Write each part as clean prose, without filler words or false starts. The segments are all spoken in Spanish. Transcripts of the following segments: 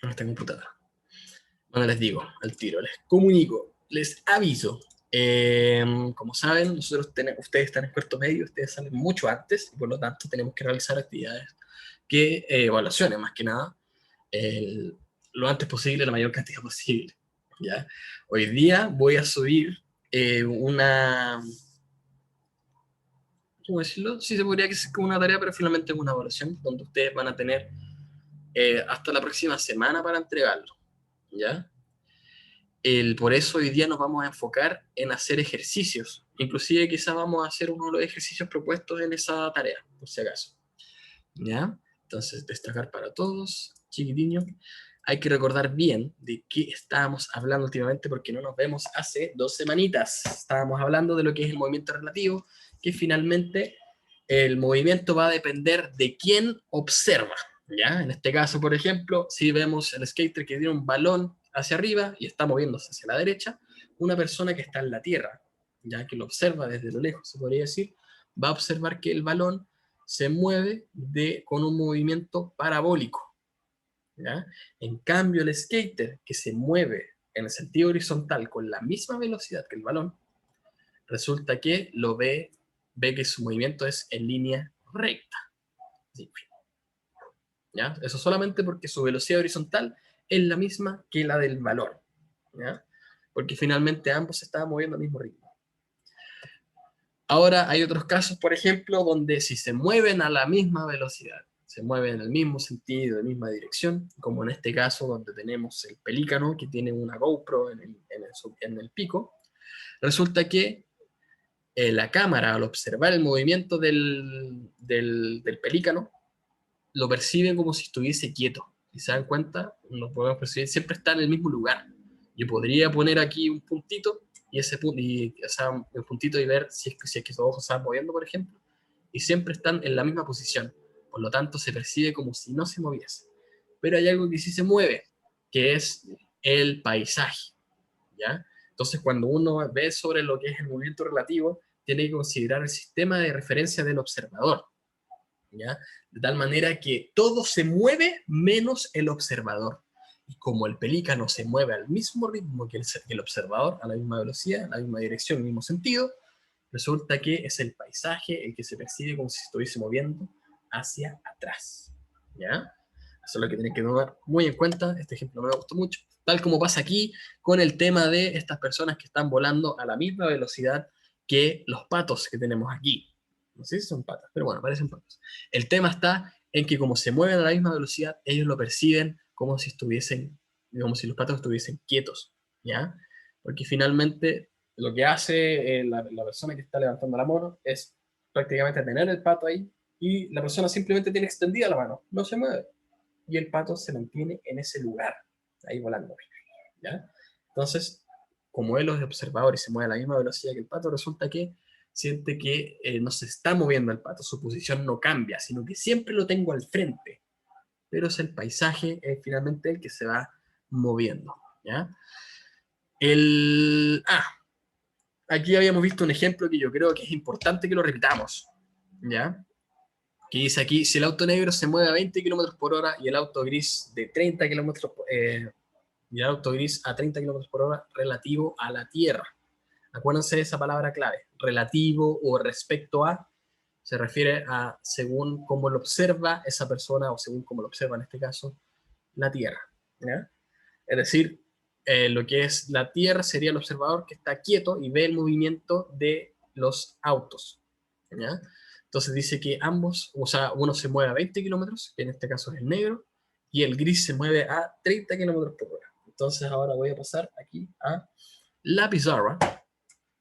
en esta computadora. Bueno, les digo, al tiro, les comunico, les aviso. Como saben, ustedes están en cuarto medio, ustedes salen mucho antes, y por lo tanto tenemos que realizar actividades, evaluaciones más que nada, el- lo antes posible, la mayor cantidad posible. ¿Ya? Hoy día voy a subir una, ¿cómo decirlo? Sí, se podría que sea como una tarea, pero finalmente es una evaluación donde ustedes van a tener hasta la próxima semana para entregarlo. ¿Ya? Por eso hoy día nos vamos a enfocar en hacer ejercicios. Inclusive quizás vamos a hacer uno de los ejercicios propuestos en esa tarea, por si acaso. ¿Ya? Entonces, destacar para todos, chiquitiños. Hay que recordar bien de qué estábamos hablando últimamente porque no nos vemos hace 2 semanitas. Estábamos hablando de lo que es el movimiento relativo, que finalmente el movimiento va a depender de quién observa. ¿Ya? En este caso, por ejemplo, si vemos el skater que tiene un balón hacia arriba y está moviéndose hacia la derecha, una persona que está en la tierra, ya que lo observa desde lo lejos, se podría decir, va a observar que el balón se mueve con un movimiento parabólico. ¿Ya? En cambio, el skater que se mueve en el sentido horizontal con la misma velocidad que el balón, resulta que ve que su movimiento es en línea recta. ¿Ya? Eso solamente porque su velocidad horizontal es la misma que la del balón. ¿Ya? Porque finalmente ambos se estaban moviendo al mismo ritmo. Ahora hay otros casos, por ejemplo, donde si se mueven a la misma velocidad, se mueven en el mismo sentido, en la misma dirección, como en este caso donde tenemos el pelícano que tiene una GoPro en el pico, resulta que la cámara al observar el movimiento del pelícano lo percibe como si estuviese quieto. Si se dan cuenta, lo podemos percibir, siempre está en el mismo lugar. Yo podría poner aquí un puntito y ese punto, o sea, un puntito y ver si es que sus ojos se están moviendo, por ejemplo, y siempre están en la misma posición. Por lo tanto, se percibe como si no se moviese. Pero hay algo que sí se mueve, que es el paisaje. ¿Ya? Entonces, cuando uno ve sobre lo que es el movimiento relativo, tiene que considerar el sistema de referencia del observador. ¿Ya? De tal manera que todo se mueve menos el observador. Y como el pelícano se mueve al mismo ritmo que el observador, a la misma velocidad, a la misma dirección, el mismo sentido, resulta que es el paisaje el que se percibe como si se estuviese moviendo hacia atrás. ¿Ya? Eso es lo que tienen que tomar muy en cuenta. Este ejemplo me gustó mucho. Tal como pasa aquí con el tema de estas personas que están volando a la misma velocidad que los patos que tenemos aquí. No sé si son patas, pero bueno, parecen patas. El tema está en que como se mueven a la misma velocidad, ellos lo perciben como si como si los patos estuviesen quietos, ¿ya? Porque finalmente lo que hace la persona que está levantando la mano es prácticamente tener el pato ahí y la persona simplemente tiene extendida la mano, no se mueve. Y el pato se mantiene en ese lugar, ahí volando, ¿ya? Entonces, como él es observador y se mueve a la misma velocidad que el pato, resulta que siente que no se está moviendo el pato, su posición no cambia, sino que siempre lo tengo al frente, pero es el paisaje finalmente el que se va moviendo, ¿ya? Aquí habíamos visto un ejemplo que yo creo que es importante que lo repitamos, ¿ya? Que dice aquí, si el auto negro se mueve a 20 kilómetros por hora y el auto gris de 30 kilómetros y el auto gris a 30 kilómetros por hora relativo a la Tierra. Acuérdense de esa palabra clave, relativo o respecto a, se refiere a según cómo lo observa esa persona o según cómo lo observa en este caso la Tierra. ¿Ya? Es decir, lo que es la Tierra sería el observador que está quieto y ve el movimiento de los autos. ¿Ya? Entonces dice que ambos, o sea, uno se mueve a 20 kilómetros, que en este caso es el negro, y el gris se mueve a 30 kilómetros por hora. Entonces ahora voy a pasar aquí a la pizarra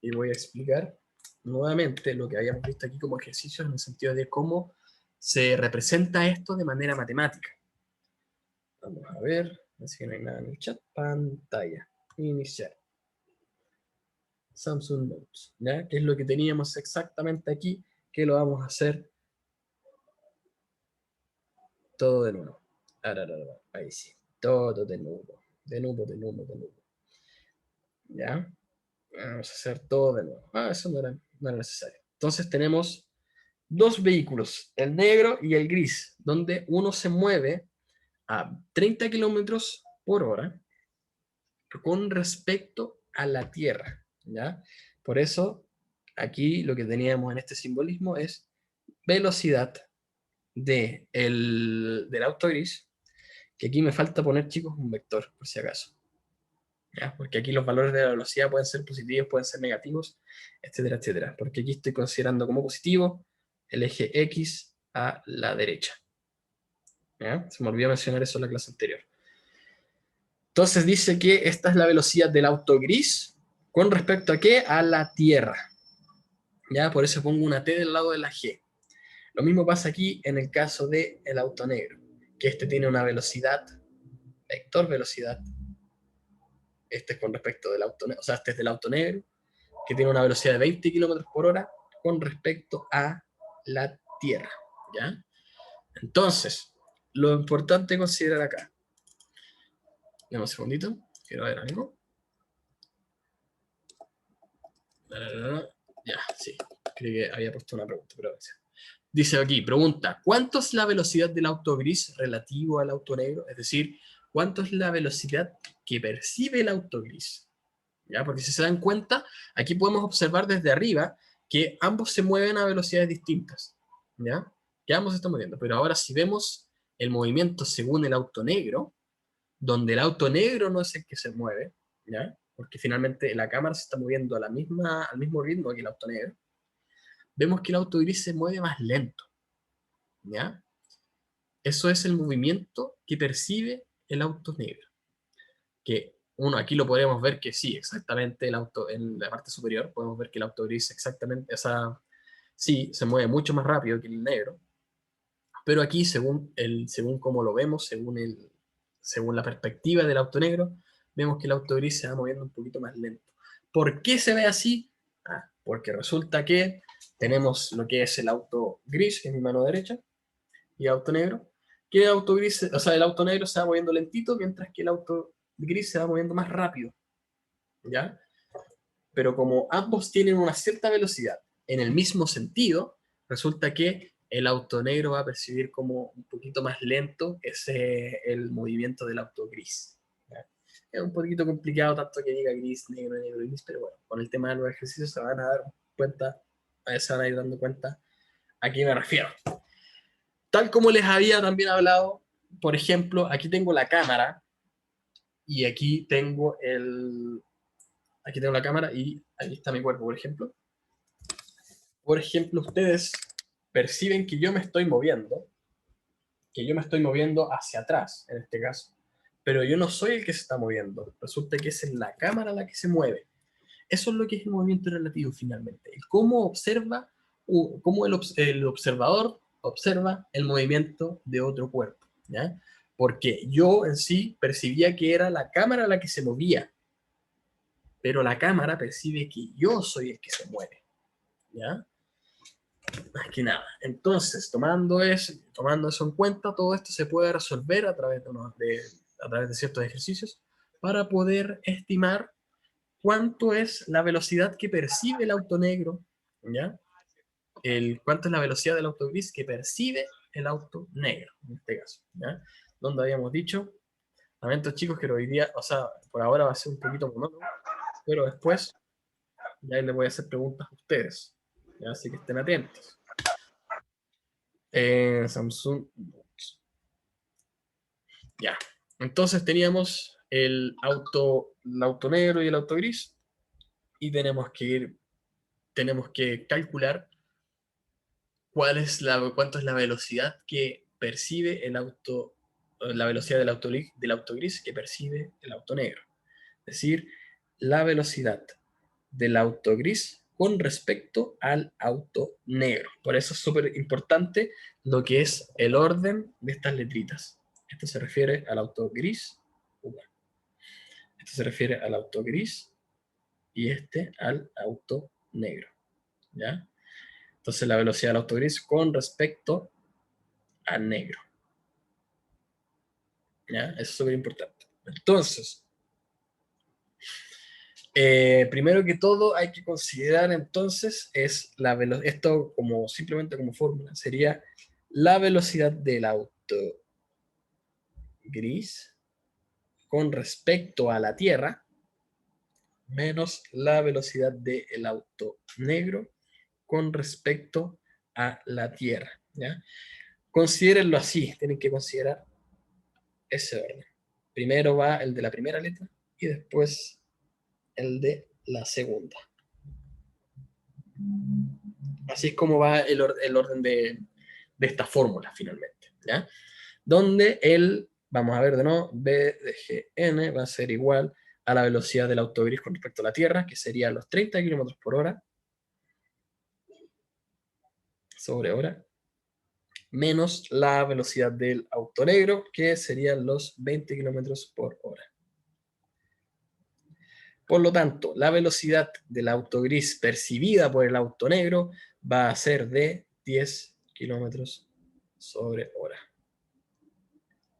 y voy a explicar nuevamente lo que habíamos visto aquí como ejercicios en el sentido de cómo se representa esto de manera matemática. Vamos a ver, así que no hay nada en el chat. Pantalla, iniciar. Samsung Notes, ¿ya? Que es lo que teníamos exactamente aquí, que lo vamos a hacer todo de nuevo. Ahí sí, todo de nuevo. De nuevo, de nuevo, de nuevo. ¿Ya? Vamos a hacer todo de nuevo. Eso no era necesario. Entonces tenemos dos vehículos, el negro y el gris, donde uno se mueve a 30 kilómetros por hora con respecto a la Tierra, ¿ya? Por eso, aquí lo que teníamos en este simbolismo es velocidad del auto gris, que aquí me falta poner, chicos, un vector, por si acaso, ¿ya? Porque aquí los valores de la velocidad pueden ser positivos, pueden ser negativos, etcétera, etcétera. Porque aquí estoy considerando como positivo el eje X a la derecha, ¿ya? Se me olvidó mencionar eso en la clase anterior. Entonces dice que esta es la velocidad del auto gris con respecto a qué? A la Tierra. ¿Ya? Por eso pongo una T del lado de la G. Lo mismo pasa aquí en el caso del auto negro, que este tiene una velocidad, vector velocidad. Este es con respecto del auto negro, o sea, este es del auto negro, que tiene una velocidad de 20 kilómetros por hora con respecto a la Tierra. ¿Ya? Entonces, lo importante considerar acá. Dame un segundito, quiero ver algo. Ya, sí. Creí que había puesto una pregunta, pero dice aquí, pregunta, ¿cuánto es la velocidad del auto gris relativo al auto negro? Es decir, ¿cuánto es la velocidad que percibe el auto gris? ¿Ya? Porque si se dan cuenta, aquí podemos observar desde arriba que ambos se mueven a velocidades distintas, ¿ya? Que ambos se están moviendo. Pero ahora si vemos el movimiento según el auto negro, donde el auto negro no es el que se mueve, ¿ya? Porque finalmente la cámara se está moviendo al mismo ritmo que el auto negro, vemos que el auto gris se mueve más lento, ¿ya? Eso es el movimiento que percibe el auto negro. Que uno aquí lo podemos ver que sí, exactamente el auto, en la parte superior podemos ver que el auto gris exactamente, sí, se mueve mucho más rápido que el negro, pero aquí según cómo lo vemos, según la perspectiva del auto negro, vemos que el auto gris se va moviendo un poquito más lento. ¿Por qué se ve así? Porque resulta que tenemos lo que es el auto gris, que es mi mano derecha, y auto negro, que el auto gris, o sea, el auto negro se va moviendo lentito, mientras que el auto gris se va moviendo más rápido, ¿ya? Pero como ambos tienen una cierta velocidad en el mismo sentido, resulta que el auto negro va a percibir como un poquito más lento el movimiento del auto gris, ¿ya? Es un poquito complicado tanto que diga gris, negro, negro, gris, pero bueno, con el tema de los ejercicios se van a dar cuenta, se van a ir dando cuenta a qué me refiero. Tal como les había también hablado, por ejemplo, aquí tengo la cámara y aquí tengo la cámara y aquí está mi cuerpo, por ejemplo. Por ejemplo, ustedes perciben que yo me estoy moviendo, hacia atrás, en este caso, pero yo no soy el que se está moviendo. Resulta que es la cámara la que se mueve. Eso es lo que es el movimiento relativo finalmente. Cómo el observador observa el movimiento de otro cuerpo, ¿ya? Porque yo en sí percibía que era la cámara la que se movía, pero la cámara percibe que yo soy el que se mueve, ¿ya? Más que nada. Entonces, tomando eso en cuenta, todo esto se puede resolver a través de ciertos ejercicios para poder estimar cuánto es la velocidad que percibe el auto negro, ¿ya? Cuánto es la velocidad del auto gris que percibe el auto negro, en este caso, ¿ya? Donde habíamos dicho, lamento chicos que hoy día, o sea, por ahora va a ser un poquito monótono, pero después ya les voy a hacer preguntas a ustedes, ¿ya? Así que estén atentos. Samsung, ya. Entonces teníamos el auto negro y el auto gris, y tenemos que calcular cuánto es la velocidad que percibe la velocidad del auto gris que percibe el auto negro. Es decir, la velocidad del auto gris con respecto al auto negro. Por eso es súper importante lo que es el orden de estas letritas. Esto se refiere al auto gris, esto se refiere al auto gris y este al auto negro, ¿ya? Entonces la velocidad del auto gris con respecto al negro, ¿ya? Eso es súper importante. Entonces, primero que todo hay que considerar entonces esto simplemente como fórmula, sería la velocidad del auto gris con respecto a la Tierra menos la velocidad del auto negro con respecto a la Tierra, ¿ya? Considérenlo así, tienen que considerar ese orden. Primero va el de la primera letra y después el de la segunda. Así es como va el orden de esta fórmula finalmente, ¿ya? Donde vamos a ver de nuevo, B de Gn va a ser igual a la velocidad del auto gris con respecto a la Tierra, que sería los 30 km por hora sobre hora, menos la velocidad del auto negro, que serían los 20 km por hora. Por lo tanto, la velocidad del auto gris percibida por el auto negro va a ser de 10 km sobre hora.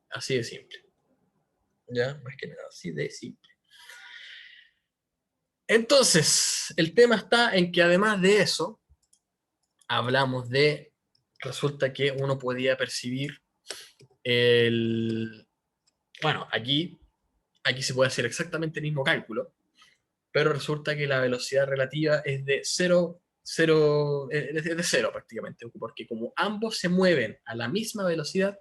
Así de simple. Ya, más que nada, así de simple. Entonces, el tema está en que además de eso, hablamos de, resulta que uno podía percibir bueno, aquí se puede hacer exactamente el mismo cálculo, pero resulta que la velocidad relativa es de cero prácticamente, porque como ambos se mueven a la misma velocidad,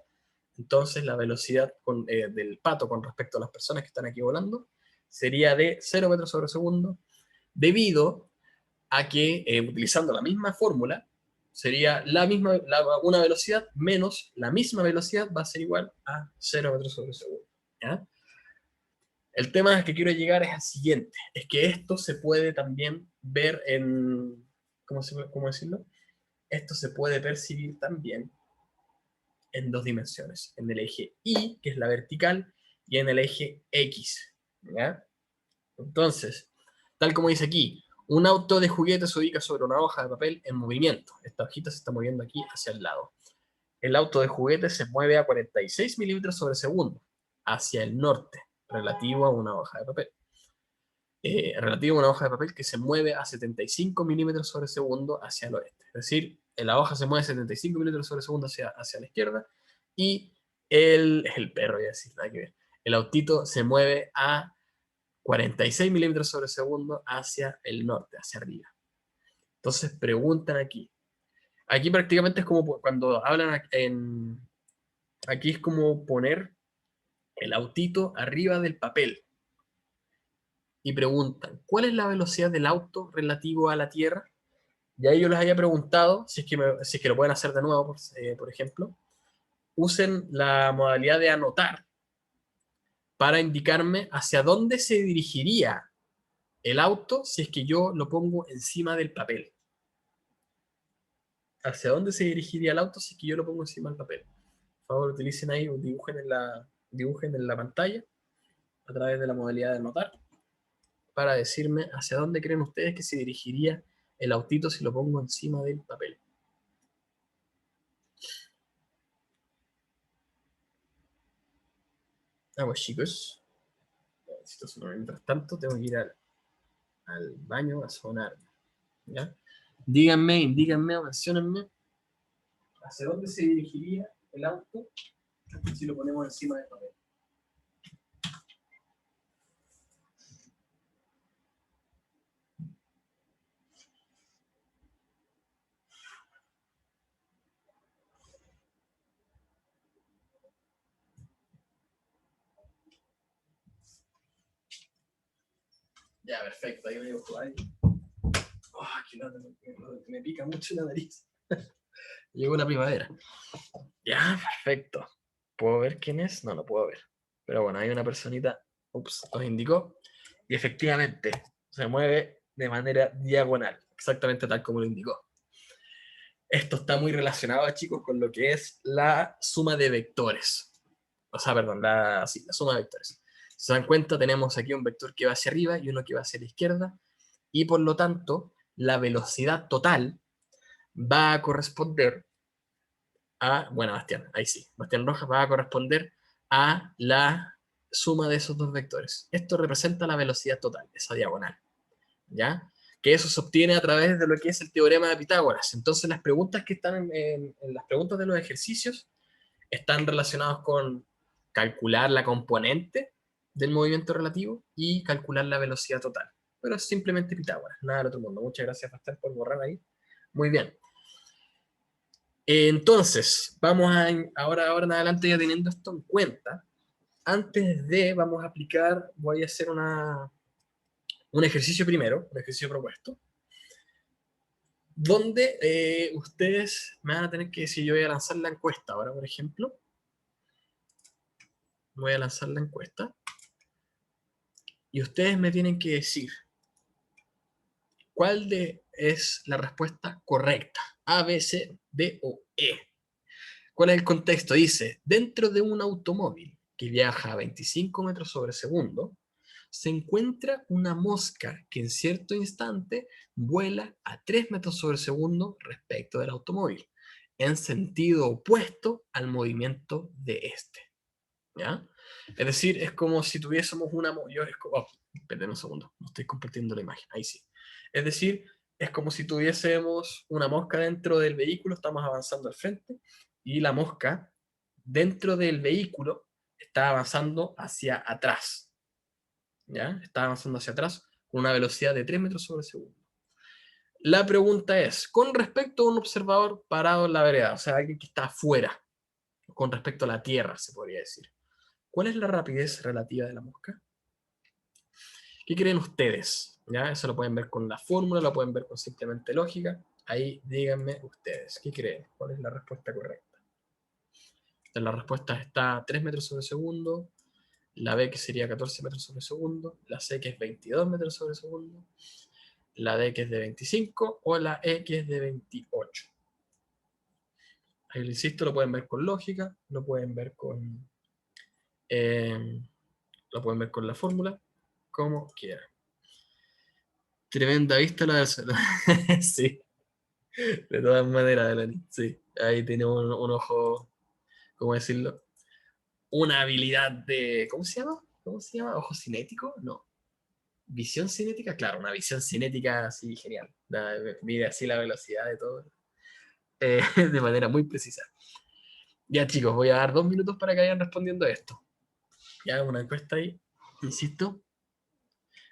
entonces la velocidad del pato con respecto a las personas que están aquí volando sería de 0 metros sobre segundo, debido a que utilizando la misma fórmula, sería una velocidad menos la misma velocidad va a ser igual a 0 metros sobre segundo. ¿Ya? El tema que quiero llegar es al siguiente, es que esto se puede también ver en, ¿cómo decirlo? Esto se puede percibir también en dos dimensiones, en el eje Y, que es la vertical, y en el eje X, ¿ya? Entonces, tal como dice aquí, un auto de juguete se ubica sobre una hoja de papel en movimiento. Esta hojita se está moviendo aquí hacia el lado. El auto de juguete se mueve a 46 milímetros sobre segundo, hacia el norte, relativo a una hoja de papel. Relativo a una hoja de papel que se mueve a 75 milímetros sobre segundo hacia el oeste. Es decir, la hoja se mueve 75 milímetros sobre segundo hacia la izquierda y el perro, ya decir, nada que ver. El autito se mueve a 46 milímetros sobre segundo hacia el norte, hacia arriba. Entonces preguntan aquí. Aquí prácticamente es como cuando hablan aquí es como poner el autito arriba del papel y preguntan, ¿cuál es la velocidad del auto relativo a la Tierra? Y ahí yo les había preguntado, si es que lo pueden hacer de nuevo, por ejemplo, usen la modalidad de anotar para indicarme hacia dónde se dirigiría el auto si es que yo lo pongo encima del papel. Hacia dónde se dirigiría el auto si es que yo lo pongo encima del papel. Por favor, utilicen ahí o dibujen en la pantalla a través de la modalidad de anotar para decirme hacia dónde creen ustedes que se dirigiría el autito si lo pongo encima del papel. Pues chicos, necesito sonar. Mientras tanto tengo que ir al baño a sonar. ¿Ya? Díganme, indíganme o menciónenme hacia dónde se dirigiría el auto si lo ponemos encima del papel. Ya, perfecto, ahí lo dibujo ahí. Oh, que me pica mucho la nariz. Llegó la primavera. Ya, perfecto. ¿Puedo ver quién es? No, no puedo ver. Pero bueno, hay una personita, nos indicó. Y efectivamente, se mueve de manera diagonal, exactamente tal como lo indicó. Esto está muy relacionado, chicos, con lo que es la suma de vectores. O sea, perdón, la suma de vectores. Si se dan cuenta, tenemos aquí un vector que va hacia arriba y uno que va hacia la izquierda. Y por lo tanto, la velocidad total va a corresponder bueno, Bastián, ahí sí, Bastián Rojas va a corresponder a la suma de esos dos vectores. Esto representa la velocidad total, esa diagonal, ¿ya? Que eso se obtiene a través de lo que es el teorema de Pitágoras. Entonces las preguntas que están en las preguntas de los ejercicios están relacionadas con calcular la componente del movimiento relativo y calcular la velocidad total. Pero es simplemente Pitágoras, nada del otro mundo. Muchas gracias, Pastel, por borrar ahí. Muy bien. Entonces, vamos a, ahora en adelante, ya teniendo esto en cuenta, vamos a aplicar, voy a hacer un ejercicio primero, un ejercicio propuesto, donde ustedes me van a tener que decir, yo voy a lanzar la encuesta ahora, por ejemplo. Voy a lanzar la encuesta. Y ustedes me tienen que decir es la respuesta correcta. A, B, C, D o E. ¿Cuál es el contexto? Dice, dentro de un automóvil que viaja a 25 metros sobre segundo, se encuentra una mosca que en cierto instante vuela a 3 metros sobre segundo respecto del automóvil, en sentido opuesto al movimiento de este. ¿Ya? Es decir, es como si tuviésemos esperen un segundo, no estoy compartiendo la imagen, ahí sí. Es decir, es como si tuviésemos una mosca dentro del vehículo, estamos avanzando al frente, y la mosca dentro del vehículo está avanzando hacia atrás. ¿Ya? Está avanzando hacia atrás con una velocidad de 3 metros sobre segundo. La pregunta es, con respecto a un observador parado en la vereda, o sea, alguien que está afuera, con respecto a la Tierra, se podría decir. ¿Cuál es la rapidez relativa de la mosca? ¿Qué creen ustedes? ¿Ya? Eso lo pueden ver con la fórmula, lo pueden ver con simplemente lógica. Ahí díganme ustedes, ¿qué creen? ¿Cuál es la respuesta correcta? Entonces, la respuesta está 3 metros sobre segundo, la B que sería 14 metros sobre segundo, la C que es 22 metros sobre segundo, la D que es de 25 o la E que es de 28. Ahí lo insisto, lo pueden ver con lógica, eh, lo pueden ver con la fórmula, como quieran. Tremenda vista la del suelo. Sí, de todas maneras, Elani. Sí, ahí tiene un ojo, ¿cómo decirlo? Una habilidad de. ¿Cómo se llama? ¿Cómo se llama? ¿Ojo cinético? No. ¿Visión cinética? Claro, una visión cinética así genial. Mide así la velocidad de todo. De manera muy precisa. Ya, chicos, voy a dar 2 minutos para que vayan respondiendo a esto. Ya, una encuesta ahí, insisto.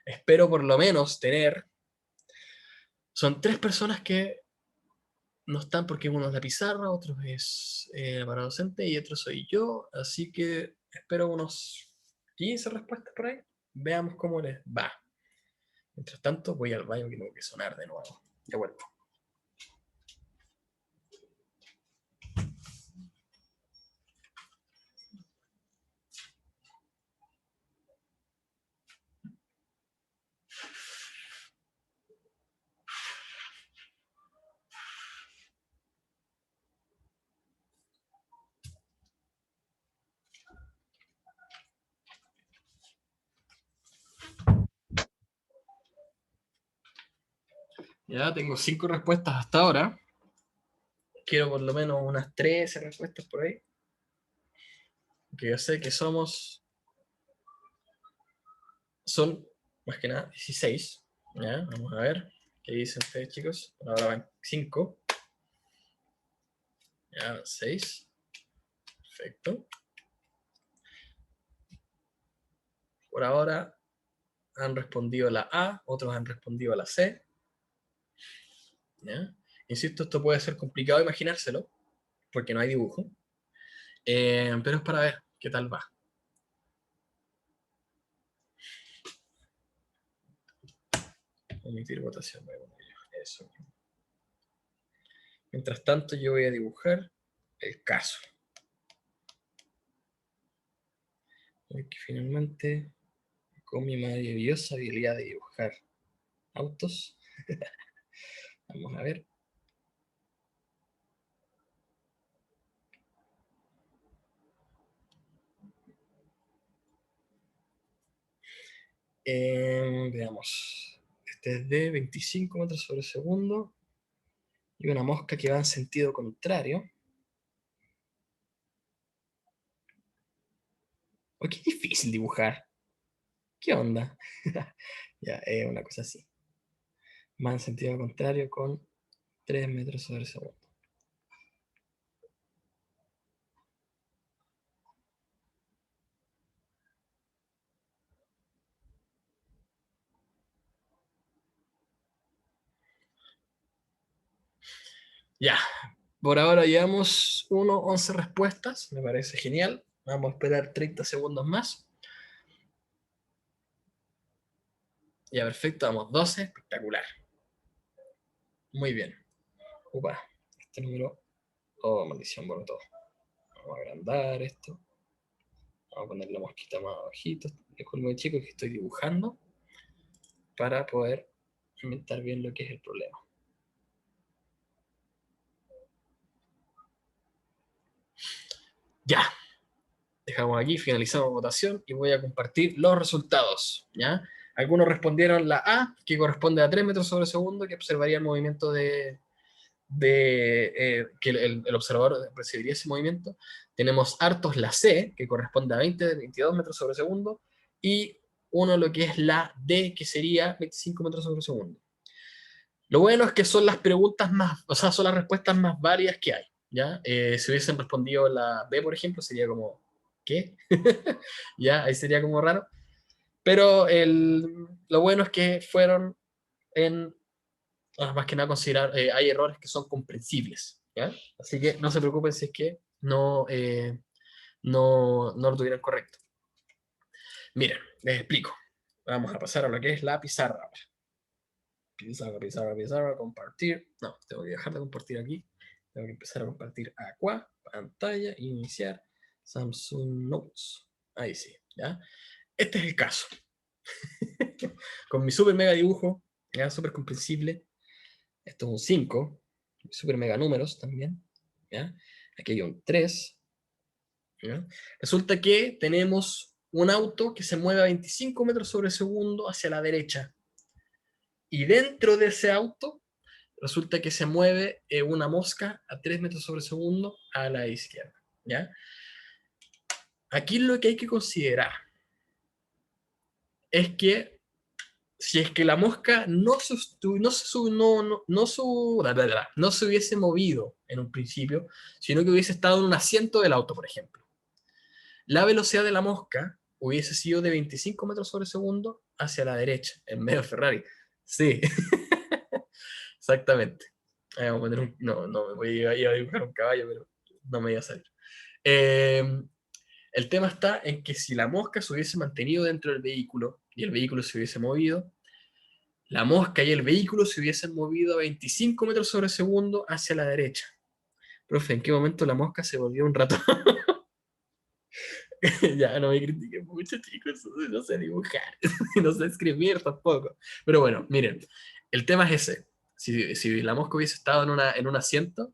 Espero por lo menos tener. Son 3 personas que no están porque uno es la pizarra, otro es para docente y otro soy yo, así que espero unos 15 respuestas por ahí. Veamos cómo les va. Mientras tanto, voy al baño que tengo que sonar de nuevo. De vuelvo. Ya tengo 5 respuestas hasta ahora. Quiero por lo menos unas 13 respuestas por ahí. Que yo sé que son más que nada 16. ¿Ya? Vamos a ver qué dicen ustedes, chicos. Ahora van 5. Ya, 6. Perfecto. Por ahora han respondido la A, otros han respondido la C. ¿Ya? Insisto, esto puede ser complicado imaginárselo, porque no hay dibujo, pero es para ver qué tal va. Omitir votación. Eso. Mientras tanto, yo voy a dibujar el caso. Porque finalmente, con mi maravillosa habilidad de dibujar autos, vamos a ver. Veamos. Este es de 25 metros sobre segundo y una mosca que va en sentido contrario. Oh, qué difícil dibujar. ¿Qué onda? Ya, una cosa así. Va en sentido contrario con 3 metros sobre segundo. Ya, por ahora llevamos 11 respuestas, me parece genial. Vamos a esperar 30 segundos más. Ya, perfecto, vamos 12, espectacular. Muy bien. Upa, este número... Oh, maldición, bueno, todo. Vamos a agrandar esto. Vamos a poner la mosquita más abajito. Disculpen, chicos, que estoy dibujando para poder inventar bien lo que es el problema. Ya, dejamos aquí, finalizamos votación y voy a compartir los resultados. ¿Ya? Algunos respondieron la A, que corresponde a 3 metros sobre segundo, que observaría el movimiento que el observador percibiría ese movimiento. Tenemos hartos la C, que corresponde a 22 metros sobre segundo, y uno lo que es la D, que sería 25 metros sobre segundo. Lo bueno es que son las preguntas más, o sea, son las respuestas más válidas que hay, ¿ya? Si hubiesen respondido la B, por ejemplo, sería como, ¿qué? ¿Ya? Ahí sería como raro. Pero lo bueno es que fueron en, más que nada considerar, hay errores que son comprensibles, ¿ya? Así que no se preocupen si es que no lo tuvieran correcto. Miren, les explico. Vamos a pasar a lo que es la pizarra. Pizarra, compartir. No, tengo que dejar de compartir aquí. Tengo que empezar a compartir acá, pantalla, iniciar, Samsung Notes. Ahí sí, ¿ya? Este es el caso. Con mi super mega dibujo, ya, súper comprensible. Esto es un 5, super mega números también, ¿ya? Aquí hay un 3, ¿ya? Resulta que tenemos un auto que se mueve a 25 metros sobre segundo hacia la derecha. Y dentro de ese auto resulta que se mueve una mosca a 3 metros sobre segundo a la izquierda, ¿ya? Aquí lo que hay que considerar es que si es que la mosca no se hubiese movido en un principio, sino que hubiese estado en un asiento del auto, por ejemplo, la velocidad de la mosca hubiese sido de 25 metros sobre segundo hacia la derecha, en medio de Ferrari. Sí, exactamente. Vamos a poner no, me voy a dibujar un caballo, pero no me iba a salir. Eh, el tema está en que si la mosca se hubiese mantenido dentro del vehículo y el vehículo se hubiese movido, la mosca y el vehículo se hubiesen movido a 25 metros sobre segundo hacia la derecha. Profe, ¿en qué momento la mosca se volvió un ratón? Ya, no me critiquen mucho, chicos, no sé dibujar, no sé escribir tampoco. Pero bueno, miren, el tema es ese. Si la mosca hubiese estado en un asiento,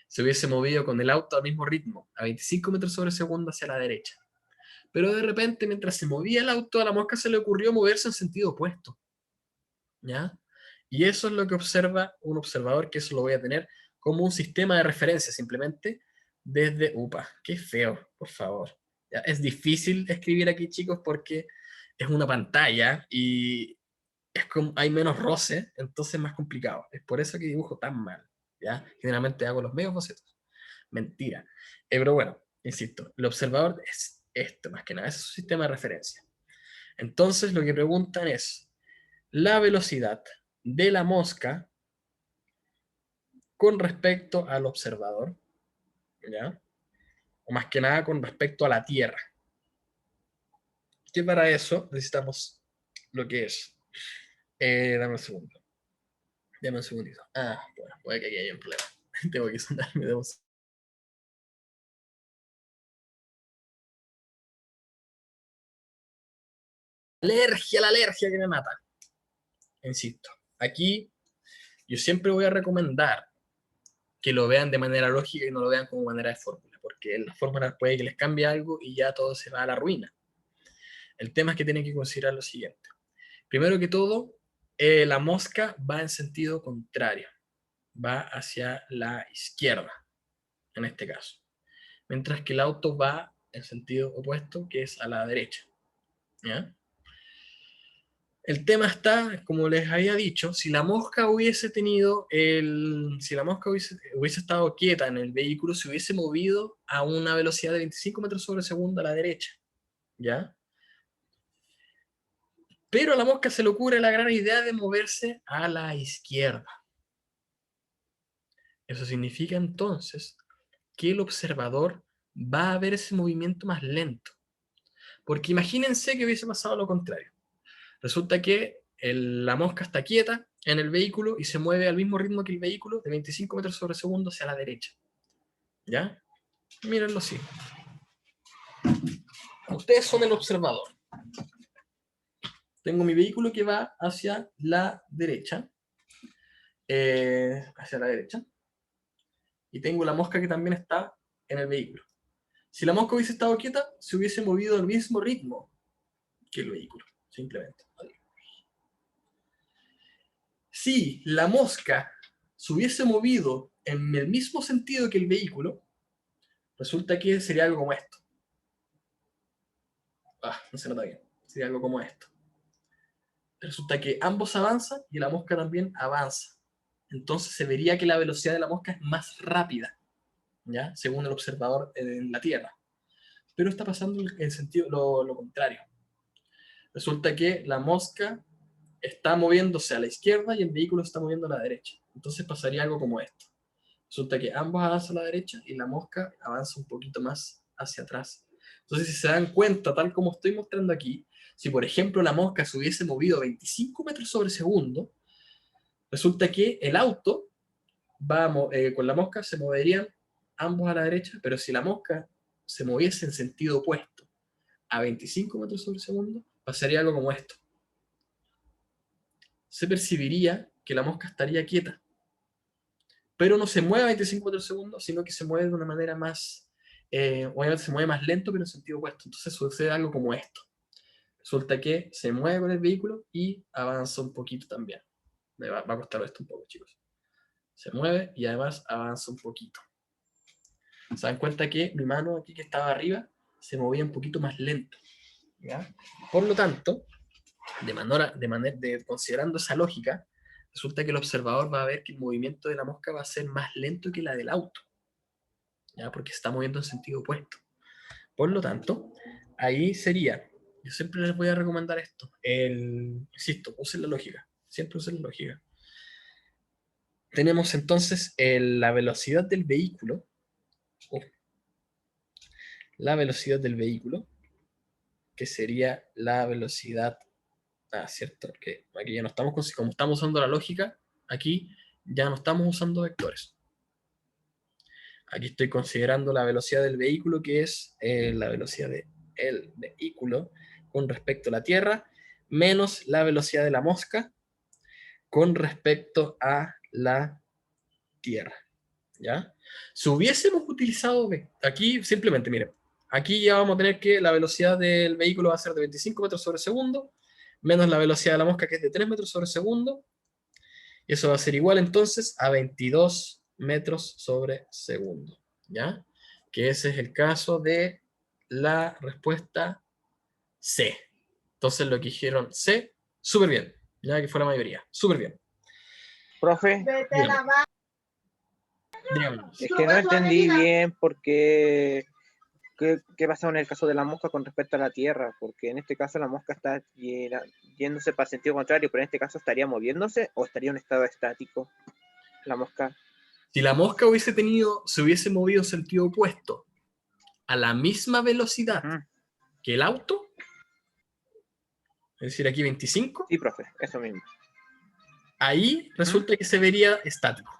se hubiese movido con el auto al mismo ritmo, a 25 metros sobre segundo hacia la derecha. Pero de repente, mientras se movía el auto, a la mosca se le ocurrió moverse en sentido opuesto, ¿ya? Y eso es lo que observa un observador, que eso lo voy a tener como un sistema de referencia, simplemente desde... Upa, qué feo, por favor. ¿Ya? Es difícil escribir aquí, chicos, porque es una pantalla y hay menos roce, entonces es más complicado. Es por eso que dibujo tan mal, ¿ya? Generalmente hago los medios bocetos. Mentira. Pero bueno, insisto, el observador es esto, más que nada, ese es su sistema de referencia. Entonces lo que preguntan es la velocidad de la mosca con respecto al observador, ¿ya? O más que nada con respecto a la Tierra. Que para eso necesitamos lo que es. Dame un segundo. Dame un segundito. Ah, bueno, puede que aquí haya un problema. Tengo que sonarme de voz. La alergia que me mata. Insisto, aquí yo siempre voy a recomendar que lo vean de manera lógica y no lo vean como manera de fórmula, porque en las fórmulas puede que les cambie algo y ya todo se va a la ruina. El tema es que tienen que considerar lo siguiente. Primero que todo, la mosca va en sentido contrario, va hacia la izquierda, en este caso, mientras que el auto va en sentido opuesto, que es a la derecha, ¿ya? El tema está, como les había dicho, si la mosca hubiese si la mosca hubiese estado quieta en el vehículo, se hubiese movido a una velocidad de 25 metros sobre segundo a la derecha, ¿ya? Pero a la mosca se le ocurre la gran idea de moverse a la izquierda. Eso significa entonces que el observador va a ver ese movimiento más lento. Porque imagínense que hubiese pasado lo contrario. Resulta que la mosca está quieta en el vehículo y se mueve al mismo ritmo que el vehículo, de 25 metros sobre segundo hacia la derecha. ¿Ya? Mírenlo así. Ustedes son el observador. Tengo mi vehículo que va hacia la derecha. Hacia la derecha. Y tengo la mosca que también está en el vehículo. Si la mosca hubiese estado quieta, se hubiese movido al mismo ritmo que el vehículo, simplemente. Si la mosca se hubiese movido en el mismo sentido que el vehículo, resulta que sería algo como esto. No se nota bien. Sería algo como esto. Resulta que ambos avanzan y la mosca también avanza. Entonces se vería que la velocidad de la mosca es más rápida, ¿ya? Según el observador en la Tierra. Pero está pasando en sentido lo contrario. Resulta que la mosca está moviéndose a la izquierda y el vehículo está moviendo a la derecha. Entonces pasaría algo como esto. Resulta que ambos avanzan a la derecha y la mosca avanza un poquito más hacia atrás. Entonces, si se dan cuenta, tal como estoy mostrando aquí, si por ejemplo la mosca se hubiese movido 25 metros sobre segundo, resulta que el auto con la mosca se moverían ambos a la derecha, pero si la mosca se moviese en sentido opuesto a 25 metros sobre segundo, pasaría algo como esto. Se percibiría que la mosca estaría quieta, pero no se mueve a 25 metros por segundo, sino que se mueve de una manera más, obviamente se mueve más lento, pero en sentido opuesto. Entonces sucede algo como esto. Resulta que se mueve con el vehículo y avanza un poquito también. Me va a costar esto un poco, chicos. Se mueve y además avanza un poquito. Se dan cuenta que mi mano aquí que estaba arriba se movía un poquito más lento. ¿Ya? Por lo tanto, considerando esa lógica, resulta que el observador va a ver que el movimiento de la mosca va a ser más lento que la del auto, ¿ya? Porque se está moviendo en sentido opuesto. Por lo tanto, ahí sería, yo siempre les voy a recomendar esto, insisto, usen la lógica, siempre usen la lógica. Tenemos entonces la velocidad del vehículo, que sería la velocidad, cierto, que aquí ya no estamos, como estamos usando la lógica, aquí ya no estamos usando vectores. Aquí estoy considerando la velocidad del vehículo, que es la velocidad del vehículo con respecto a la Tierra, menos la velocidad de la mosca con respecto a la Tierra. ¿Ya? Si hubiésemos utilizado, aquí simplemente, miren, aquí ya vamos a tener que la velocidad del vehículo va a ser de 25 metros sobre segundo, menos la velocidad de la mosca que es de 3 metros sobre segundo, y eso va a ser igual entonces a 22 metros sobre segundo. ¿Ya? Que ese es el caso de la respuesta C. Entonces lo que dijeron C, súper bien, ya que fue la mayoría, súper bien. Profe, Díganos. es que no entendí bien por qué pasa en el caso de la mosca con respecto a la Tierra, porque en este caso la mosca está yéndose para el sentido contrario, pero en este caso estaría moviéndose o estaría en un estado estático la mosca. Si la mosca se hubiese movido en sentido opuesto a la misma velocidad que el auto, es decir, aquí 25, Sí, profe, eso mismo. ahí resulta que se vería estático,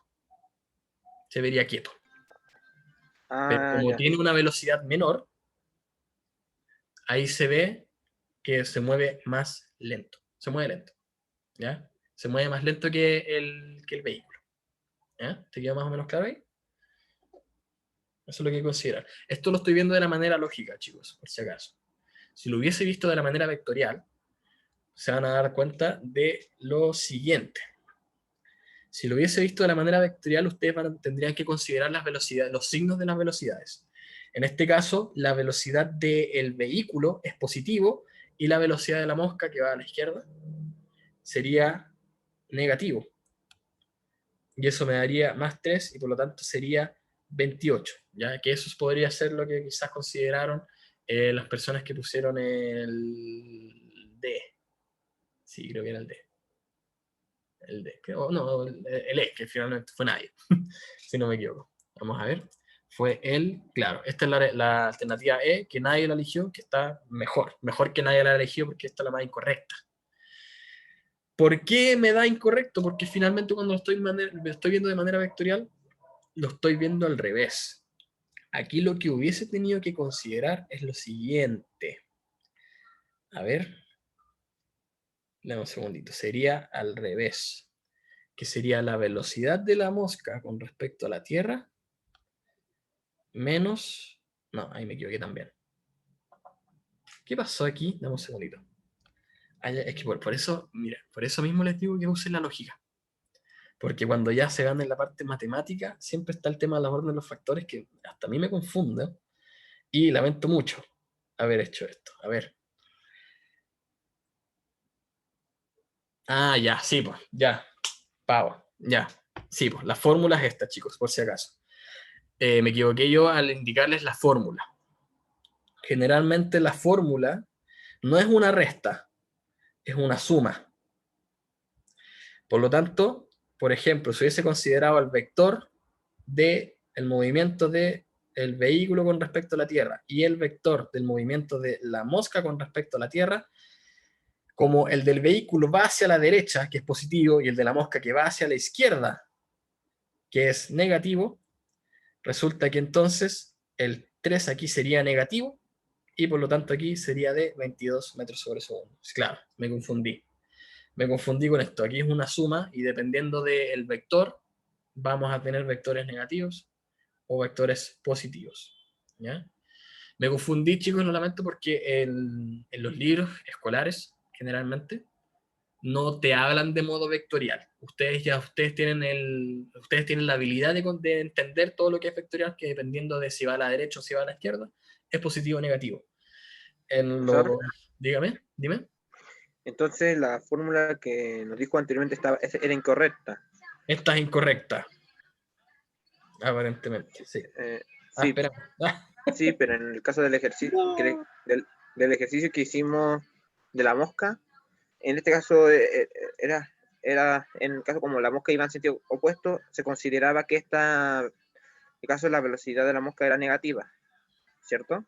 se vería quieto. Pero como Ya. tiene una velocidad menor, ahí se ve que se mueve más lento, se mueve lento, ¿ya? Se mueve más lento que el vehículo, ¿ya? ¿Te queda más o menos claro ahí? Eso es lo que hay que considerar. Esto lo estoy viendo de la manera lógica, chicos, por si acaso. Si lo hubiese visto de la manera vectorial, se van a dar cuenta de lo siguiente. Si lo hubiese visto de la manera vectorial, ustedes tendrían que considerar las velocidades, los signos de las velocidades. En este caso, la velocidad del vehículo es positivo y la velocidad de la mosca, que va a la izquierda, sería negativo. Y eso me daría más 3 y por lo tanto sería 28. ¿Ya? Que eso podría ser lo que quizás consideraron las personas que pusieron el D. Sí, creo que era el D. El D, no, el E, que finalmente fue nadie, si no me equivoco. Vamos a ver. Fue el, claro, esta es la alternativa E, que nadie la eligió, que está mejor que nadie la eligió, porque esta es la más incorrecta. ¿Por qué me da incorrecto? Porque finalmente cuando lo estoy viendo de manera vectorial, lo estoy viendo al revés. Aquí lo que hubiese tenido que considerar es lo siguiente. A ver, dame un segundito. Sería al revés, que sería la velocidad de la mosca con respecto a la Tierra menos... No, ahí me equivoqué también. ¿Qué pasó aquí? Dame un segundito. Es que por eso, mira, por eso mismo les digo que usen la lógica. Porque cuando ya se van en la parte matemática, siempre está el tema de la orden de los factores que hasta a mí me confunde y lamento mucho haber hecho esto. A ver. Ah, ya, sí, pues, ya. Pavo, ya. Sí, pues, la fórmula es esta, chicos, por si acaso. Me equivoqué yo al indicarles la fórmula. Generalmente la fórmula no es una resta, es una suma. Por lo tanto, por ejemplo, si hubiese considerado el vector del movimiento del vehículo con respecto a la Tierra y el vector del movimiento de la mosca con respecto a la Tierra, como el del vehículo va hacia la derecha, que es positivo, y el de la mosca que va hacia la izquierda, que es negativo, resulta que entonces el 3 aquí sería negativo y por lo tanto aquí sería de 22 metros sobre segundo. Claro, me confundí. Me confundí con esto. Aquí es una suma y dependiendo del vector vamos a tener vectores negativos o vectores positivos. ¿Ya? Me confundí, chicos, lo lamento porque en los libros escolares, generalmente, no te hablan de modo vectorial. Ustedes tienen la habilidad de entender todo lo que es vectorial, que dependiendo de si va a la derecha o si va a la izquierda, es positivo o negativo. En Profesor, lo, dígame, dime. entonces la fórmula que nos dijo anteriormente era incorrecta. Esta es incorrecta, aparentemente, sí. Sí, Espera. sí, pero en el caso del ejercicio, del ejercicio que hicimos de la mosca, en este caso era, en el caso como la mosca iba en sentido opuesto, se consideraba que en el caso de la velocidad de la mosca era negativa, ¿cierto?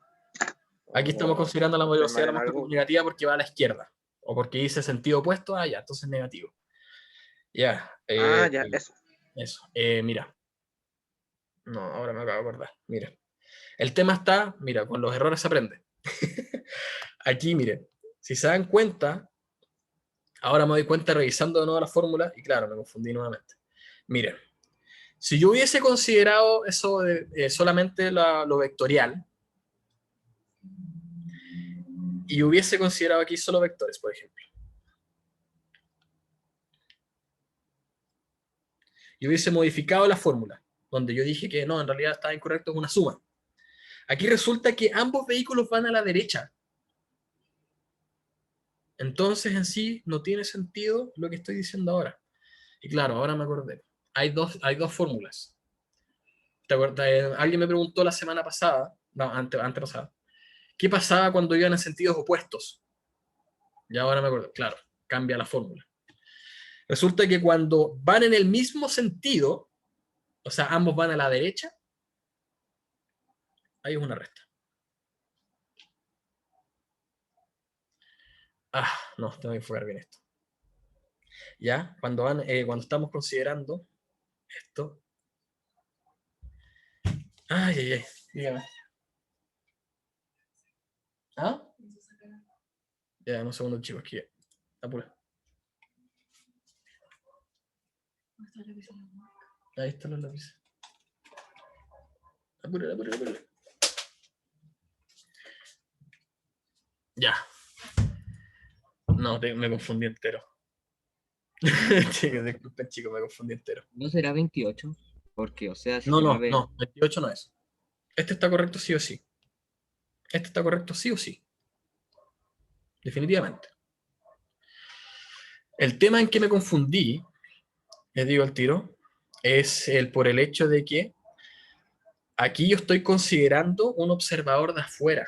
Aquí estamos considerando la Estoy velocidad mal de la en mosca como algo. negativa porque va a la izquierda. O porque dice sentido opuesto, ya, entonces negativo. Ya, Ya, eso. eso. Mira. No, ahora me acabo de acordar. Mira. El tema está, mira, con los errores se aprende. Aquí, miren, si se dan cuenta, ahora me doy cuenta revisando de nuevo la fórmula y claro, me confundí nuevamente. Miren, si yo hubiese considerado eso de solamente lo vectorial y hubiese considerado aquí solo vectores, por ejemplo, y hubiese modificado la fórmula, donde yo dije que no, en realidad estaba incorrecto, es una suma. Aquí resulta que ambos vehículos van a la derecha. Entonces en sí no tiene sentido lo que estoy diciendo ahora. Y claro, ahora me acordé. Hay dos fórmulas. ¿Te acuerdas? Alguien me preguntó la semana pasada, no, antepasada, ¿qué pasaba cuando iban en sentidos opuestos? Y ahora me acuerdo, claro, cambia la fórmula. Resulta que cuando van en el mismo sentido, o sea, ambos van a la derecha, ahí es una resta. No, tengo que enfocar bien esto. ¿Ya? Cuando estamos considerando esto. Ay, dígame. ¿Ah? Ya, un segundo, chicos, aquí. Apura. Ahí están los lápices. Apura, apura, apura. Ya. No, me confundí entero. Chicos, disculpen, chicos, me confundí entero. ¿No será 28? Porque, o sea, si No, se no, mueve. no, 28 no es. Este está correcto sí o sí. Este está correcto sí o sí. Definitivamente. El tema en que me confundí, les digo al tiro, es por el hecho de que aquí yo estoy considerando un observador de afuera.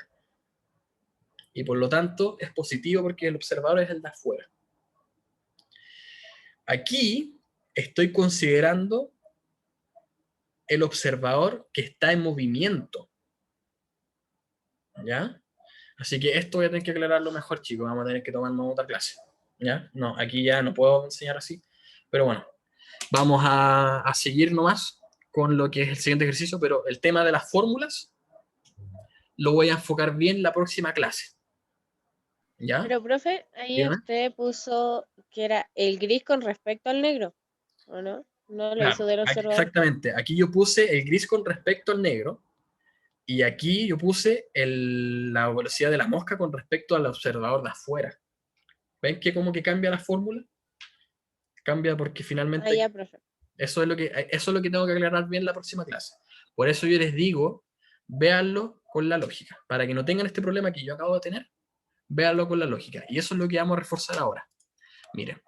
Y por lo tanto es positivo porque el observador es el de afuera. Aquí estoy considerando el observador que está en movimiento, ¿ya? Así que esto voy a tener que aclararlo mejor, chicos. Vamos a tener que tomarnos otra clase, ¿ya? No, aquí ya no puedo enseñar así. Pero bueno, vamos a seguir nomás con lo que es el siguiente ejercicio, pero el tema de las fórmulas lo voy a enfocar bien la próxima clase, ¿ya? Pero, profe, ahí Dígame. usted puso que era el gris con respecto al negro, ¿o no? No lo hizo Claro, del observador. exactamente. Aquí yo puse el gris con respecto al negro y aquí yo puse la velocidad de la mosca con respecto al observador de afuera. ¿Ven que como que cambia la fórmula? Cambia porque Ah, finalmente ya, profe. eso es lo que tengo que aclarar bien la próxima clase. Por eso yo les digo, véanlo con la lógica. Para que no tengan este problema que yo acabo de tener, véanlo con la lógica. Y eso es lo que vamos a reforzar ahora. Miren,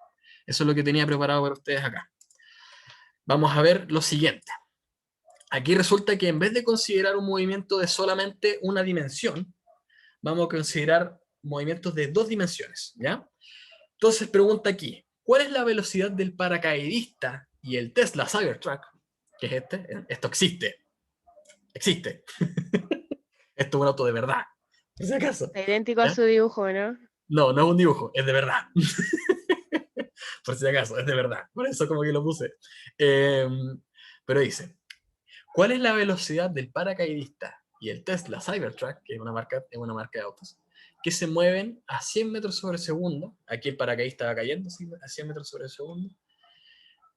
eso es lo que tenía preparado para ustedes acá. Vamos a ver lo siguiente. Aquí resulta que en vez de considerar un movimiento de solamente una dimensión, vamos a considerar movimientos de dos dimensiones, ¿ya? Entonces pregunta aquí, ¿cuál es la velocidad del paracaidista y el Tesla Cybertruck? Que es este. Esto existe. Existe. Esto es un auto de verdad. Por si acaso. Está idéntico a ¿Ya? su dibujo, ¿no? No, no es un dibujo, es de verdad. Por si acaso, es de verdad. Por eso como que lo puse. Eh, pero dice, ¿cuál es la velocidad del paracaidista y el Tesla Cybertruck, que es una marca de autos, que se mueven a 100 metros sobre segundo? Aquí el paracaidista va cayendo a 100 metros sobre segundo.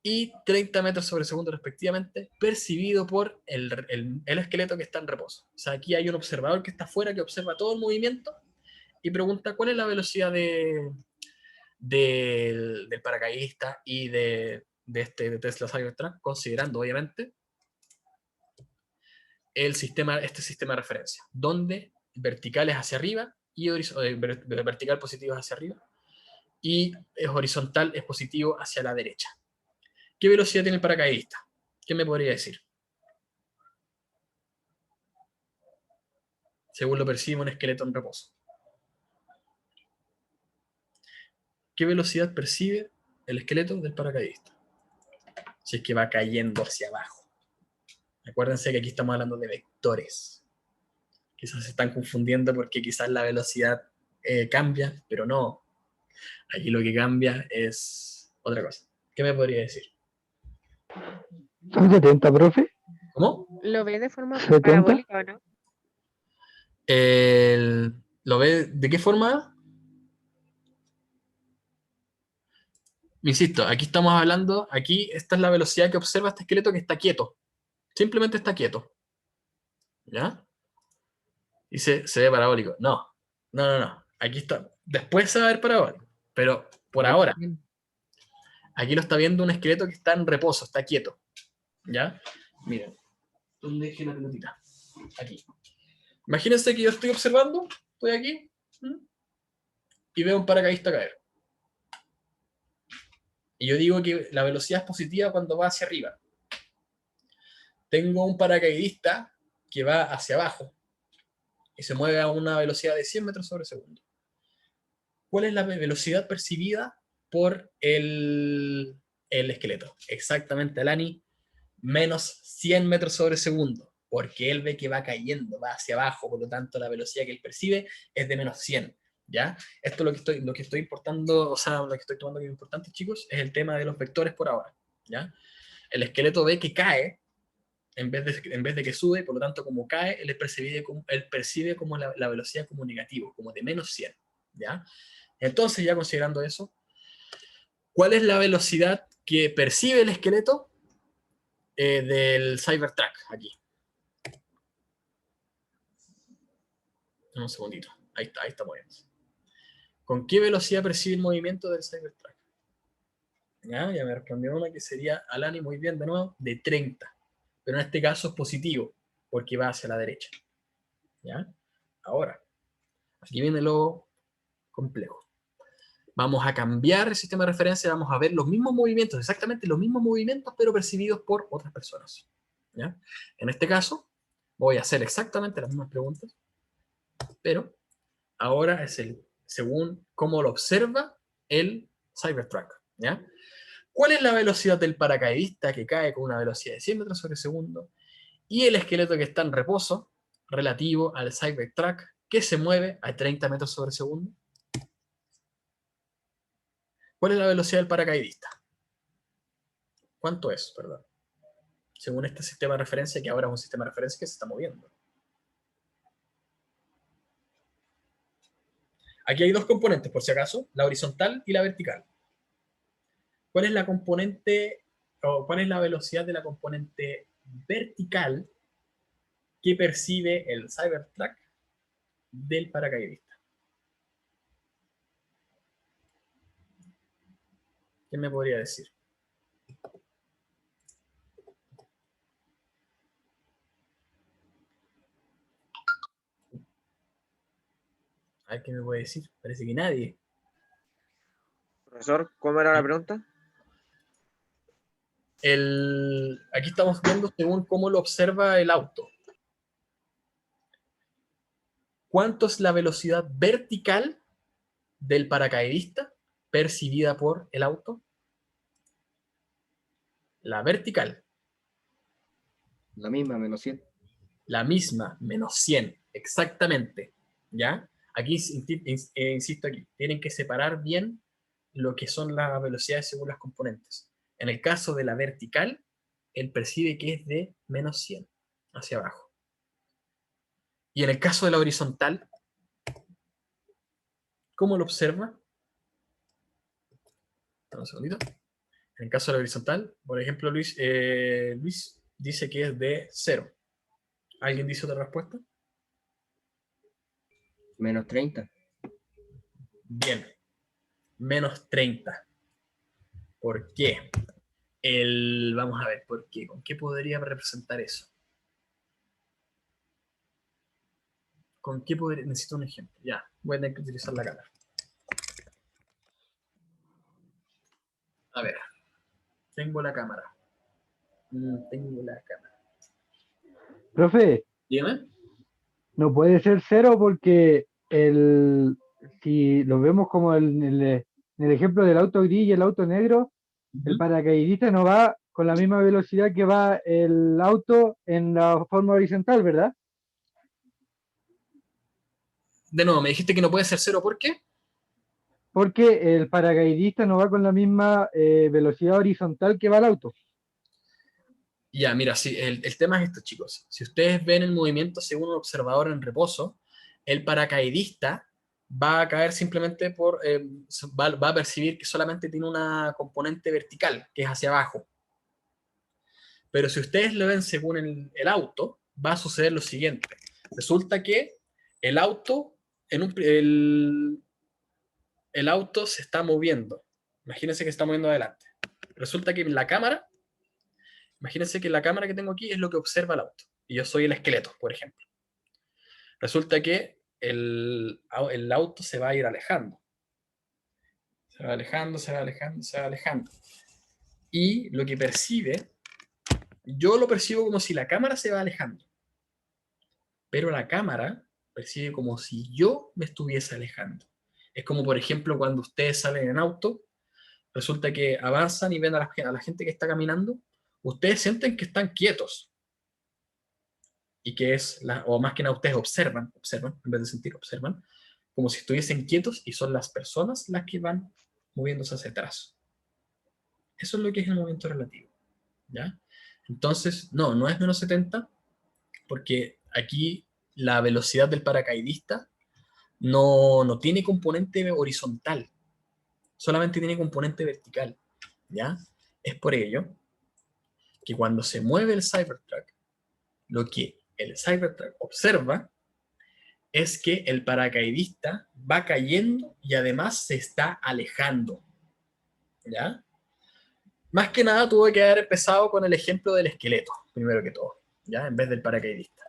Y 30 metros sobre segundo respectivamente, percibido por el esqueleto que está en reposo. O sea, aquí hay un observador que está afuera, que observa todo el movimiento y pregunta cuál es la velocidad del paracaidista y de Tesla Cybertruck, considerando obviamente este sistema de referencia, donde vertical es hacia arriba y vertical positivo es hacia arriba y horizontal es positivo hacia la derecha. ¿Qué velocidad tiene el paracaidista? ¿Qué me podría decir? Según lo percibe un esqueleto en reposo. ¿Qué velocidad percibe el esqueleto del paracaidista? Si es que va cayendo hacia abajo. Acuérdense que aquí estamos hablando de vectores. Quizás se están confundiendo porque quizás la velocidad cambia, pero no. Aquí lo que cambia es otra cosa. ¿Qué me podría decir? ¿Son 70, profe? ¿Cómo? ¿Lo ve de forma 70. parabólica o no? ¿Lo ve de qué forma? Insisto, aquí estamos hablando, aquí esta es la velocidad que observa este esqueleto que está quieto. Simplemente está quieto. ¿Ya? Y se ve parabólico. No, no, no, no. Aquí está. Después se va a ver parabólico. Pero por ahora, aquí lo está viendo un esqueleto que está en reposo, está quieto. ¿Ya? Miren. ¿Dónde dejé la pelotita? Aquí. Imagínense que yo estoy observando, estoy aquí, y veo un paracaidista caer. Y yo digo que la velocidad es positiva cuando va hacia arriba. Tengo un paracaidista que va hacia abajo y se mueve a una velocidad de 100 metros sobre segundo. ¿Cuál es la velocidad percibida por el esqueleto? Exactamente, Alani, menos 100 metros sobre segundo, porque él ve que va cayendo, va hacia abajo, por lo tanto la velocidad que él percibe es de menos 100. ¿Ya? Esto es lo que estoy importando, o sea, lo que estoy tomando como importante, chicos, es el tema de los vectores por ahora. ¿Ya? El esqueleto ve que cae en vez de que sube, por lo tanto, como cae, él percibe como la velocidad como negativo, como de menos 100. ¿Ya? Entonces, ya considerando eso, ¿cuál es la velocidad que percibe el esqueleto del Cybertruck aquí? Un segundito. Ahí está moviendo. ¿Con qué velocidad percibe el movimiento del Cybertruck? Ya me respondió una que sería, Alani, muy bien, de nuevo, de 30. Pero en este caso es positivo, porque va hacia la derecha. ¿Ya? Ahora, aquí viene lo complejo. Vamos a cambiar el sistema de referencia, vamos a ver los mismos movimientos, exactamente los mismos movimientos, pero percibidos por otras personas. ¿Ya? En este caso, voy a hacer exactamente las mismas preguntas, pero ahora es según cómo lo observa el Cybertruck. ¿Ya? ¿Cuál es la velocidad del paracaidista que cae con una velocidad de 100 metros sobre segundo? Y el esqueleto que está en reposo relativo al Cybertruck que se mueve a 30 metros sobre segundo. ¿Cuál es la velocidad del paracaidista? ¿Cuánto es, perdón? Según este sistema de referencia, que ahora es un sistema de referencia que se está moviendo. Aquí hay dos componentes, por si acaso, la horizontal y la vertical. ¿Cuál es la componente, o cuál es la velocidad de la componente vertical que percibe el Cybertruck del paracaidista? ¿Quién me podría decir? A ver, ¿qué me puede decir? Parece que nadie. Profesor, ¿cómo era la pregunta? Aquí estamos viendo según cómo lo observa el auto. ¿Cuánto es la velocidad vertical del paracaidista percibida por el auto? La vertical. La misma, menos 100. La misma, menos 100, exactamente. ¿Ya? Aquí, insisto aquí, tienen que separar bien lo que son las velocidades según las componentes. En el caso de la vertical, él percibe que es de menos 100, hacia abajo. Y en el caso de la horizontal, ¿cómo lo observa? Un segundito. En el caso de la horizontal, por ejemplo, Luis dice que es de 0. ¿Alguien dice otra respuesta? Menos 30. Bien, menos 30. ¿Por qué? Vamos a ver, ¿por qué? ¿Con qué podría representar eso? ¿Con qué podría? Necesito un ejemplo. Ya, voy a tener que utilizar la cámara. A ver, tengo la cámara. Tengo la cámara. Profe, Dígame. no puede ser cero porque si lo vemos como en el ejemplo del auto gris y el auto negro, el paracaidista no va con la misma velocidad que va el auto en la forma horizontal, ¿verdad? De nuevo, me dijiste que no puede ser 0, ¿por qué? Porque el paracaidista no va con la misma velocidad horizontal que va el auto. Ya, mira, sí, el tema es esto, chicos. Si ustedes ven el movimiento según un observador en reposo, el paracaidista va a caer simplemente va a percibir que solamente tiene una componente vertical, que es hacia abajo. Pero si ustedes lo ven según el auto, va a suceder lo siguiente. Resulta que el auto, el auto se está moviendo. Imagínense que se está moviendo adelante. Resulta que la cámara, imagínense que la cámara que tengo aquí es lo que observa el auto. Y yo soy el esqueleto, por ejemplo. Resulta que el auto se va a ir alejando. Se va alejando, se va alejando, se va alejando. Y lo que percibe, yo lo percibo como si la cámara se va alejando. Pero la cámara percibe como si yo me estuviese alejando. Es como, por ejemplo, cuando ustedes salen en auto, resulta que avanzan y ven a la gente que está caminando, ustedes sienten que están quietos. Y que o más que nada ustedes observan, en vez de sentir, observan, como si estuviesen quietos y son las personas las que van moviéndose hacia atrás. Eso es lo que es el movimiento relativo. ¿Ya? Entonces, no es menos 70, porque aquí la velocidad del paracaidista no tiene componente horizontal, solamente tiene componente vertical. ¿Ya? Es por ello que cuando se mueve el Cybertruck, lo que el Cybertruck observa es que el paracaidista va cayendo y además se está alejando. ¿Ya? Más que nada tuve que haber empezado con el ejemplo del esqueleto, primero que todo, ¿ya? En vez del paracaidista.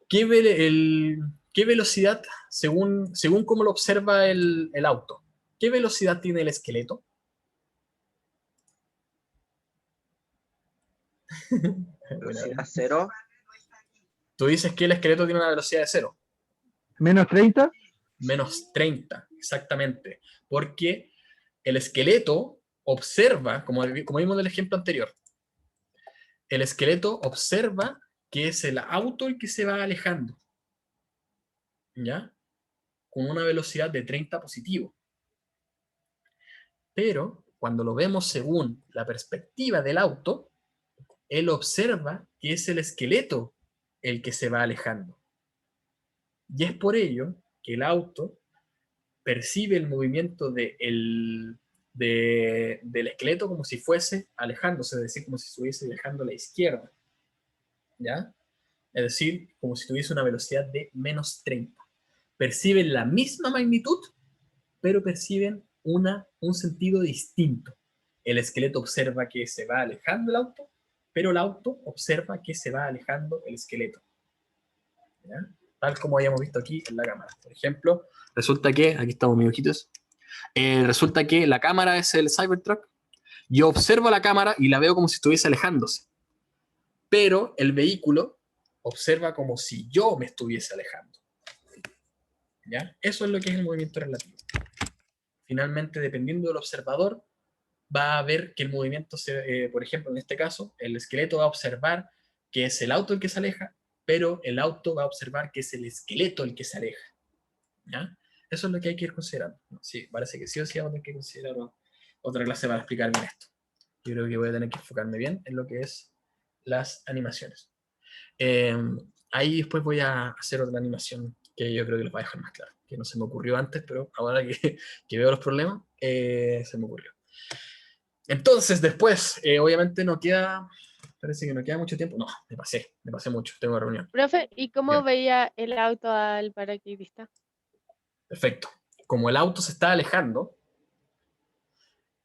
¿Qué velocidad, según cómo lo observa el auto, qué velocidad tiene el esqueleto? Velocidad cero. Tú dices que el esqueleto tiene una velocidad de 0. ¿Menos 30? Menos 30, exactamente. Porque el esqueleto observa, como vimos en el ejemplo anterior, el esqueleto observa que es el auto el que se va alejando, ¿ya? Con una velocidad de 30 positivo. Pero cuando lo vemos según la perspectiva del auto, él observa que es el esqueleto el que se va alejando. Y es por ello que el auto percibe el movimiento del esqueleto como si fuese alejándose, es decir, como si estuviese viajando a la izquierda, ¿ya? Es decir, como si tuviese una velocidad de menos 30. Perciben la misma magnitud, pero perciben un sentido distinto. El esqueleto observa que se va alejando el auto, pero el auto observa que se va alejando el esqueleto, ¿ya? Tal como habíamos visto aquí en la cámara. Por ejemplo, resulta que, aquí estamos mis ojitos, resulta que la cámara es el Cybertruck, yo observo la cámara y la veo como si estuviese alejándose, pero el vehículo observa como si yo me estuviese alejando, ¿ya? Eso es lo que es el movimiento relativo. Finalmente, dependiendo del observador, va a ver que el movimiento, por ejemplo, en este caso, el esqueleto va a observar que es el auto el que se aleja, pero el auto va a observar que es el esqueleto el que se aleja, ¿ya? Eso es lo que hay que ir considerando. Sí, parece que sí o sí vamos a tener que considerar otra clase para explicar bien esto. Yo creo que voy a tener que enfocarme bien en lo que es las animaciones. Ahí después voy a hacer otra animación que yo creo que los va a dejar más claro, que no se me ocurrió antes, pero ahora que veo los problemas, se me ocurrió. Entonces, después, obviamente no queda, parece que no queda mucho tiempo. No, me pasé mucho, tengo una reunión. Profe, ¿y cómo Bien. veía el auto al paracaidista? Perfecto. Como el auto se está alejando,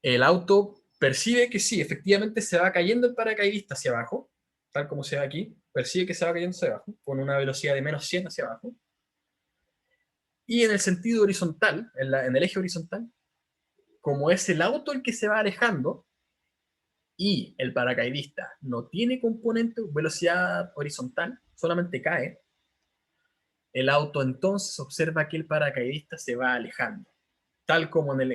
el auto percibe que sí, efectivamente se va cayendo el paracaidista hacia abajo, tal como se ve aquí, percibe que se va cayendo hacia abajo, con una velocidad de menos 100 hacia abajo. Y en el sentido horizontal, en el eje horizontal, como es el auto el que se va alejando, y el paracaidista no tiene componente velocidad horizontal, solamente cae, el auto entonces observa que el paracaidista se va alejando. Tal como en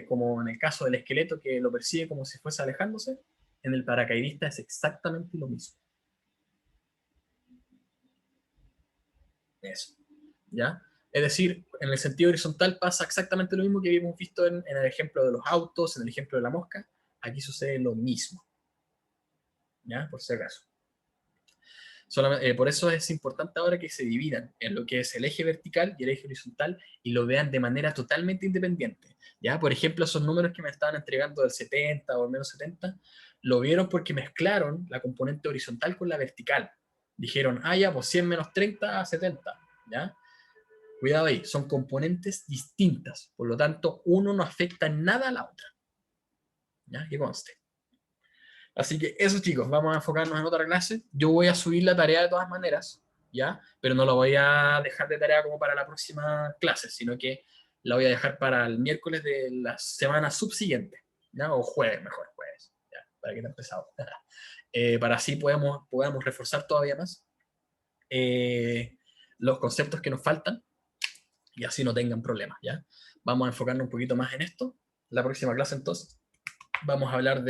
el caso del esqueleto que lo percibe como si fuese alejándose, en el paracaidista es exactamente lo mismo. Eso, ¿ya? Es decir, en el sentido horizontal pasa exactamente lo mismo que habíamos visto en el ejemplo de los autos, en el ejemplo de la mosca. Aquí sucede lo mismo, ¿ya? Por si acaso. Por eso es importante ahora que se dividan en lo que es el eje vertical y el eje horizontal y lo vean de manera totalmente independiente, ¿ya? Por ejemplo, esos números que me estaban entregando del 70 o el menos 70, lo vieron porque mezclaron la componente horizontal con la vertical. Dijeron, ya, pues 100 menos 30 a 70, ¿ya? Cuidado ahí, son componentes distintas, por lo tanto, uno no afecta en nada a la otra, ¿ya? Que conste. Así que eso, chicos, vamos a enfocarnos en otra clase. Yo voy a subir la tarea de todas maneras, ¿ya? Pero no la voy a dejar de tarea como para la próxima clase, sino que la voy a dejar para el miércoles de la semana subsiguiente, ¿ya? O jueves, mejor jueves, ¿ya? Para que esté empezado. Para así podamos reforzar todavía más los conceptos que nos faltan y así no tengan problemas, ¿ya? Vamos a enfocarnos un poquito más en esto. La próxima clase, entonces, vamos a hablar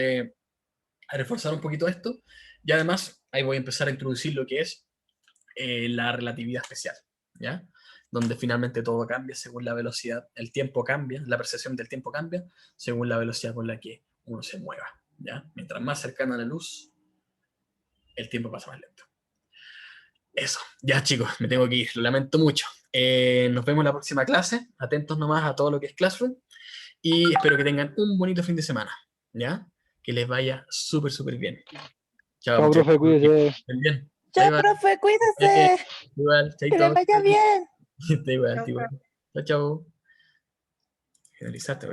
a reforzar un poquito esto, y además ahí voy a empezar a introducir lo que es la relatividad especial, ¿ya? Donde finalmente todo cambia según la velocidad, el tiempo cambia, la percepción del tiempo cambia según la velocidad con la que uno se mueva, ¿ya? Mientras más cercana a la luz, el tiempo pasa más lento. Eso, ya chicos, me tengo que ir, lo lamento mucho. Nos vemos en la próxima clase, atentos nomás a todo lo que es Classroom, y espero que tengan un bonito fin de semana, ¿ya? Que les vaya súper, súper bien. Chao, Chao, profe, cuídese. bien. Chao, Bye, bye. profe, cuídese. Igual, Que le chaito. vaya bien. Está igual, Chao, igual. Chao, chao. Finalizaste.